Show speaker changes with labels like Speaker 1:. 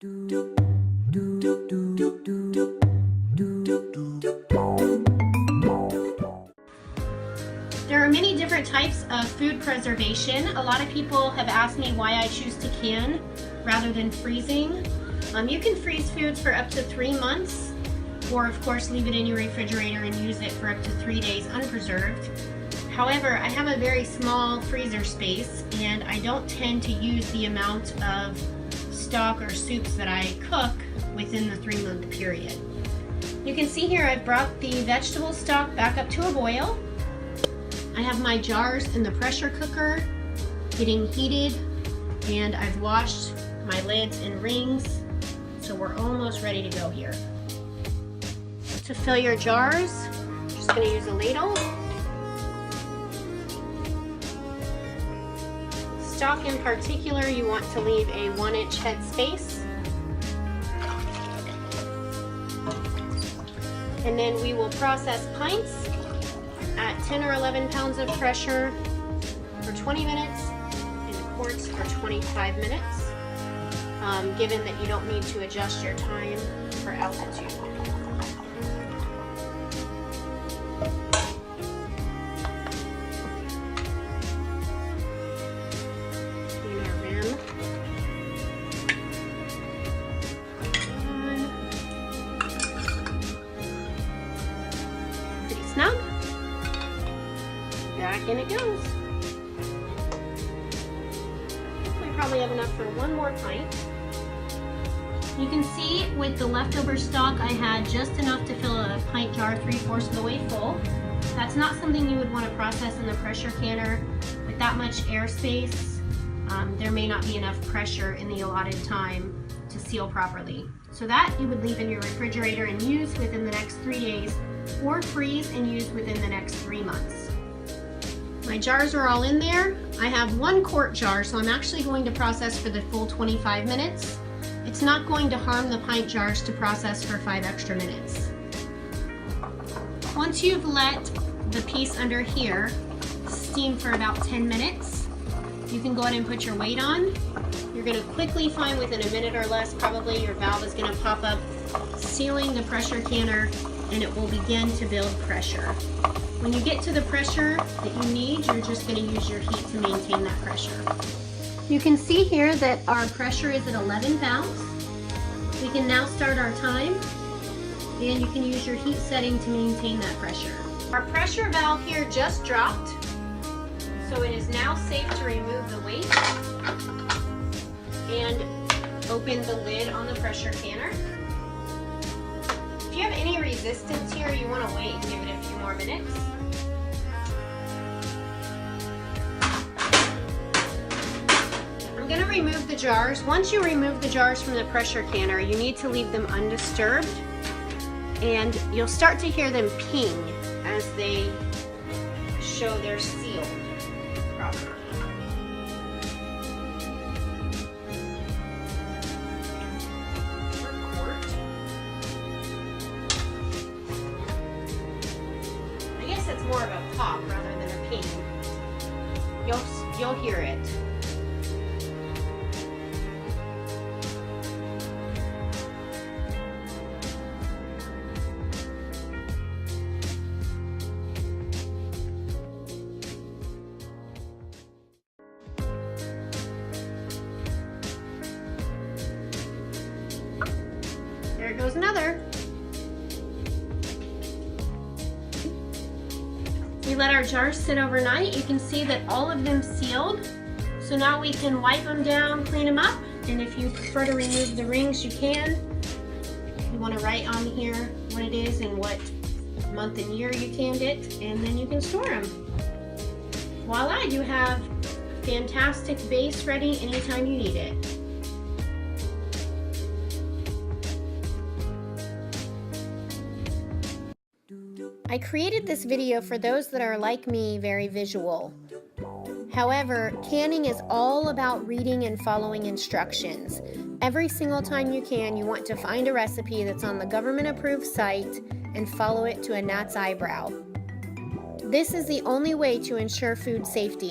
Speaker 1: There are many different types of food preservation. A lot of people have asked me why I choose to can rather than freezing. You can freeze foods for up to 3 months, or of course leave it in your refrigerator and use it for up to 3 days unpreserved. However, I have a very small freezer space and I don't tend to use the amount of stock or soups that I cook within the 3-month period. You can see here I've brought the vegetable stock back up to a boil. I have my jars in the pressure cooker getting heated, and I've washed my lids and rings, so we're almost ready to go here. To fill your jars, I'm just going to use a ladle. Stock in particular, you want to leave a 1-inch head space. And then we will process pints at 10 or 11 pounds of pressure for 20 minutes and quarts for 25 minutes, given that you don't need to adjust your time for altitude. Snug. Back in it goes. We probably have enough for one more pint. You can see with the leftover stock I had just enough to fill a pint jar 3/4 of the way full. That's not something you would want to process in the pressure canner. With that much airspace, there may not be enough pressure in the allotted time to seal properly. So that you would leave in your refrigerator and use within the next 3 days, or freeze and use within the next 3 months. My jars are all in there. I have 1 quart jar, so I'm actually going to process for the full 25 minutes. It's not going to harm the pint jars to process for 5 extra minutes. Once you've let the piece under here steam for about 10 minutes, you can go ahead and put your weight on. You're going to quickly find within a minute or less, probably your valve is going to pop up, sealing the pressure canner, and it will begin to build pressure. When you get to the pressure that you need, you're just going to use your heat to maintain that pressure. You can see here that our pressure is at 11 pounds. We can now start our time, and you can use your heat setting to maintain that pressure. Our pressure valve here just dropped, so it is now safe to remove the weight and open the lid on the pressure canner. If you have any resistance here, you want to wait and give it a few more minutes. I'm going to remove the jars. Once you remove the jars from the pressure canner, you need to leave them undisturbed, and you'll start to hear them ping as they show they're sealed properly. It's more of a pop rather than a ping. You'll hear it. There goes another. We let our jars sit overnight. You can see that all of them sealed. So now we can wipe them down, clean them up, and if you prefer to remove the rings, you can. You want to write on here what it is and what month and year you canned it, and then you can store them. Voila, you have fantastic base ready anytime you need it. I created this video for those that are like me, very visual. However, canning is all about reading and following instructions. Every single time you can, you want to find a recipe that's on the government-approved site and follow it to a gnat's eyebrow. This is the only way to ensure food safety.